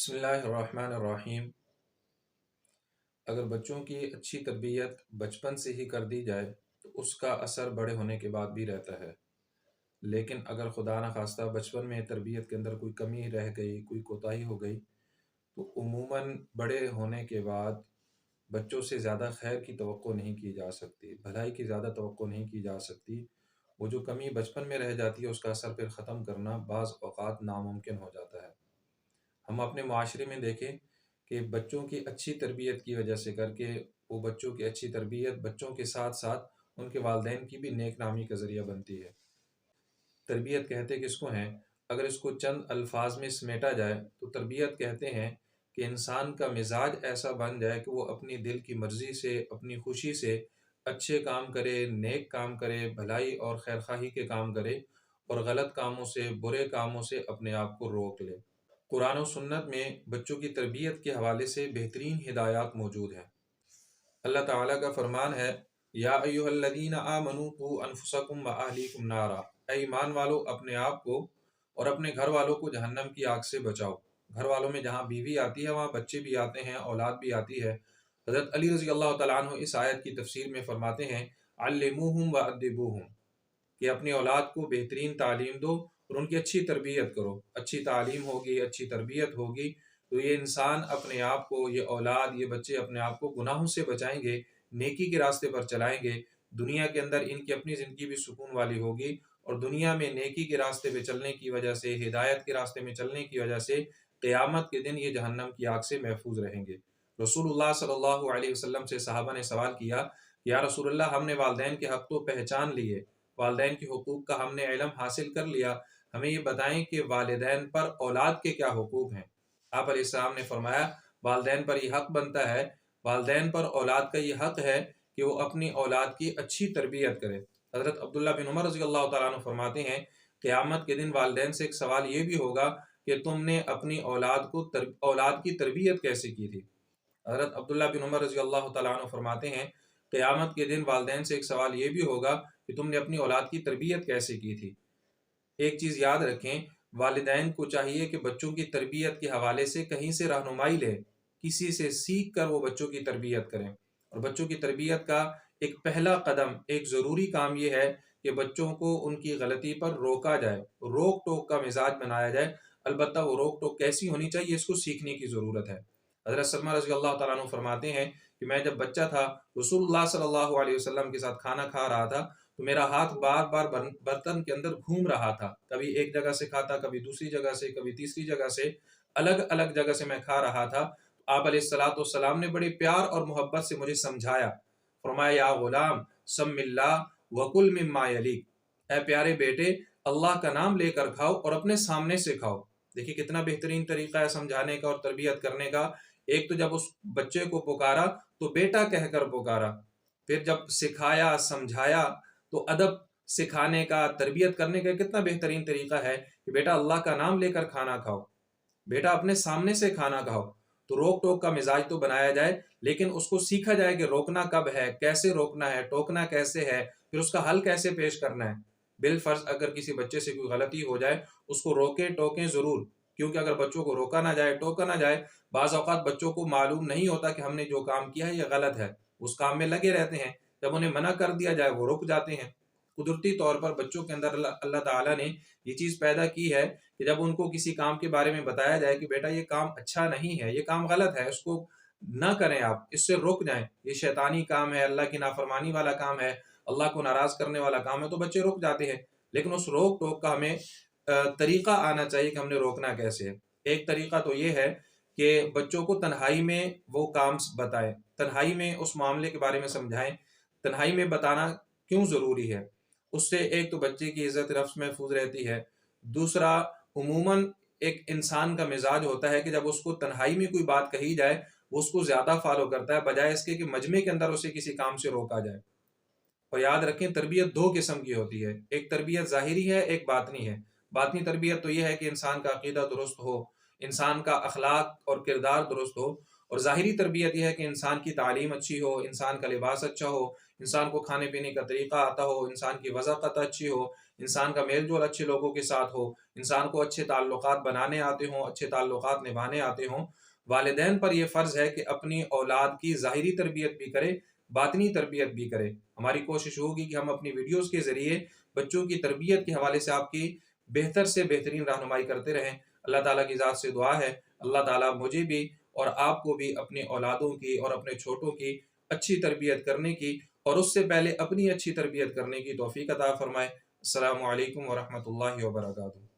بسم اللہ الرحمن الرحیم۔ اگر بچوں کی اچھی تربیت بچپن سے ہی کر دی جائے تو اس کا اثر بڑے ہونے کے بعد بھی رہتا ہے، لیکن اگر خدا نخواستہ بچپن میں تربیت کے اندر کوئی کمی رہ گئی، کوئی کوتاہی ہو گئی، تو عموماً بڑے ہونے کے بعد بچوں سے زیادہ خیر کی توقع نہیں کی جا سکتی، بھلائی کی زیادہ توقع نہیں کی جا سکتی۔ وہ جو کمی بچپن میں رہ جاتی ہے اس کا اثر پھر ختم کرنا بعض اوقات ناممکن ہو جاتا ہے۔ ہم اپنے معاشرے میں دیکھیں کہ بچوں کی اچھی تربیت کی وجہ سے کر کے وہ بچوں کی اچھی تربیت بچوں کے ساتھ ساتھ ان کے والدین کی بھی نیک نامی کا ذریعہ بنتی ہے۔ تربیت کہتے کس کو ہیں؟ اگر اس کو چند الفاظ میں سمیٹا جائے تو تربیت کہتے ہیں کہ انسان کا مزاج ایسا بن جائے کہ وہ اپنی دل کی مرضی سے، اپنی خوشی سے اچھے کام کرے، نیک کام کرے، بھلائی اور خیرخواہی کے کام کرے، اور غلط کاموں سے، برے کاموں سے اپنے آپ کو روک لے۔ قرآن و سنت میں بچوں کی تربیت کے حوالے سے بہترین ہدایات موجود ہیں۔ اللہ تعالیٰ کا فرمان ہے، یا ایھا الذین آمنوا قوا انفسکم واہلیکم نارا، اے ایمان والو اپنے آپ کو اور اپنے گھر والوں کو جہنم کی آگ سے بچاؤ۔ گھر والوں میں جہاں بیوی آتی ہے وہاں بچے بھی آتے ہیں، اولاد بھی آتی ہے۔ حضرت علی رضی اللہ تعالیٰ عنہ اس آیت کی تفسیر میں فرماتے ہیں، علموہم وادبوہم، کہ اپنی اولاد کو بہترین تعلیم دو اور ان کی اچھی تربیت کرو۔ اچھی تعلیم ہوگی، اچھی تربیت ہوگی تو یہ انسان اپنے آپ کو، یہ اولاد، یہ بچے اپنے آپ کو گناہوں سے بچائیں گے، نیکی کے راستے پر چلائیں گے۔ دنیا کے اندر ان کی اپنی زندگی بھی سکون والی ہوگی، اور دنیا میں نیکی کے راستے پہ چلنے کی وجہ سے، ہدایت کے راستے میں چلنے کی وجہ سے قیامت کے دن یہ جہنم کی آگ سے محفوظ رہیں گے۔ رسول اللہ صلی اللہ علیہ وسلم سے صحابہ نے سوال کیا، یا رسول اللہ ہم نے والدین کے حق تو پہچان لیے، والدین کے حقوق کا ہم نے علم حاصل کر لیا، ہمیں یہ بتائیں کہ والدین پر اولاد کے کیا حقوق ہیں؟ آپ علیہ السلام نے فرمایا، والدین پر یہ حق بنتا ہے، والدین پر اولاد کا یہ حق ہے کہ وہ اپنی اولاد کی اچھی تربیت کرے۔ حضرت عبداللہ بن عمر رضی اللہ تعالیٰ عنہ فرماتے ہیں، قیامت کے دن والدین سے ایک سوال یہ بھی ہوگا کہ تم نے اپنی اولاد کی تربیت کیسے کی تھی؟ حضرت عبداللہ بن عمر رضی اللہ تعالیٰ عنہ فرماتے ہیں، قیامت کے دن والدین سے ایک سوال یہ بھی ہوگا کہ تم نے اپنی اولاد کی تربیت کیسے کی تھی۔ ایک چیز یاد رکھیں، والدین کو چاہیے کہ بچوں کی تربیت کے حوالے سے کہیں سے رہنمائی لیں، کسی سے سیکھ کر وہ بچوں کی تربیت کریں۔ اور بچوں کی تربیت کا ایک پہلا قدم، ایک ضروری کام یہ ہے کہ بچوں کو ان کی غلطی پر روکا جائے، روک ٹوک کا مزاج بنایا جائے۔ البتہ وہ روک ٹوک کیسی ہونی چاہیے، اس کو سیکھنے کی ضرورت ہے۔ حضرت سلمہ رضی اللہ تعالیٰ عنہ فرماتے ہیں کہ میں جب بچہ تھا، رسول اللہ صلی اللہ علیہ وسلم کے ساتھ کھانا کھا رہا تھا تو میرا ہاتھ بار بار برتن کے اندر گھوم رہا تھا، کبھی ایک جگہ سے کھاتا، کبھی دوسری جگہ سے، کبھی تیسری جگہ سے، الگ الگ جگہ سے میں کھا رہا تھا۔ آپ علیہ السلام نے بڑے پیار اور محبت سے مجھے سمجھایا، فرمایا، یا غلام سم اللہ وکل مما یلیک، اے پیارے بیٹے اللہ کا نام لے کر کھاؤ اور اپنے سامنے سے کھاؤ۔ دیکھیے کتنا بہترین طریقہ ہے سمجھانے کا اور تربیت کرنے کا۔ ایک تو جب اس بچے کو پکارا تو بیٹا کہہ کر پکارا، پھر جب سکھایا، سمجھایا، تو ادب سکھانے کا، تربیت کرنے کا کتنا بہترین طریقہ ہے کہ بیٹا اللہ کا نام لے کر کھانا کھاؤ، بیٹا اپنے سامنے سے کھانا کھاؤ۔ تو روک ٹوک کا مزاج تو بنایا جائے، لیکن اس کو سیکھا جائے کہ روکنا کب ہے، کیسے روکنا ہے، ٹوکنا کیسے ہے، پھر اس کا حل کیسے پیش کرنا ہے۔ بالفرض اگر کسی بچے سے کوئی غلطی ہو جائے، اس کو روکیں ٹوکیں ضرور، کیونکہ اگر بچوں کو روکا نہ جائے، ٹوکا نہ جائے، بعض اوقات بچوں کو معلوم نہیں ہوتا کہ ہم نے جو کام کیا ہے یہ غلط ہے، اس کام میں لگے رہتے ہیں، جب انہیں منع کر دیا جائے وہ رک جاتے ہیں۔ قدرتی طور پر بچوں کے اندر اللہ تعالیٰ نے یہ چیز پیدا کی ہے کہ جب ان کو کسی کام کے بارے میں بتایا جائے کہ بیٹا یہ کام اچھا نہیں ہے، یہ کام غلط ہے، اس کو نہ کریں، آپ اس سے رک جائیں، یہ شیطانی کام ہے، اللہ کی نافرمانی والا کام ہے، اللہ کو ناراض کرنے والا کام ہے، تو بچے رک جاتے ہیں۔ لیکن اس روک ٹوک کا ہمیں طریقہ آنا چاہیے کہ ہم نے روکنا کیسے ہے۔ ایک طریقہ تو یہ ہے کہ بچوں کو تنہائی میں وہ کام بتائیں، تنہائی میں اس معاملے کے بارے میں سمجھائیں۔ تنہائی میں بتانا کیوں ضروری ہے؟ اس سے ایک تو بچے کی عزت نفس محفوظ رہتی ہے، دوسرا عموماً ایک انسان کا مزاج ہوتا ہے کہ جب اس کو تنہائی میں کوئی بات کہی جائے وہ اس کو زیادہ فالو کرتا ہے، بجائے اس کے کہ مجمع کے اندر اسے کسی کام سے روکا جائے۔ اور یاد رکھیں تربیت دو قسم کی ہوتی ہے، ایک تربیت ظاہری ہے، ایک باطنی ہے۔ باطنی تربیت تو یہ ہے کہ انسان کا عقیدہ درست ہو، انسان کا اخلاق اور کردار درست ہو، اور ظاہری تربیت یہ ہے کہ انسان کی تعلیم اچھی ہو، انسان کا لباس اچھا ہو، انسان کو کھانے پینے کا طریقہ آتا ہو، انسان کی وضاقت اچھی ہو، انسان کا میل جول اچھے لوگوں کے ساتھ ہو، انسان کو اچھے تعلقات بنانے آتے ہوں، اچھے تعلقات نبھانے آتے ہوں۔ والدین پر یہ فرض ہے کہ اپنی اولاد کی ظاہری تربیت بھی کرے، باطنی تربیت بھی کرے۔ ہماری کوشش ہوگی کہ ہم اپنی ویڈیوز کے ذریعے بچوں کی تربیت کے حوالے سے آپ کی بہتر سے بہترین رہنمائی کرتے رہیں۔ اللہ تعالیٰ کی ذات سے دعا ہے اللہ تعالیٰ مجھے بھی اور آپ کو بھی اپنی اولادوں کی اور اپنے چھوٹوں کی اچھی تربیت کرنے کی اور اس سے پہلے اپنی اچھی تربیت کرنے کی توفیق عطا فرمائے۔ السلام علیکم ورحمۃ اللہ وبرکاتہ۔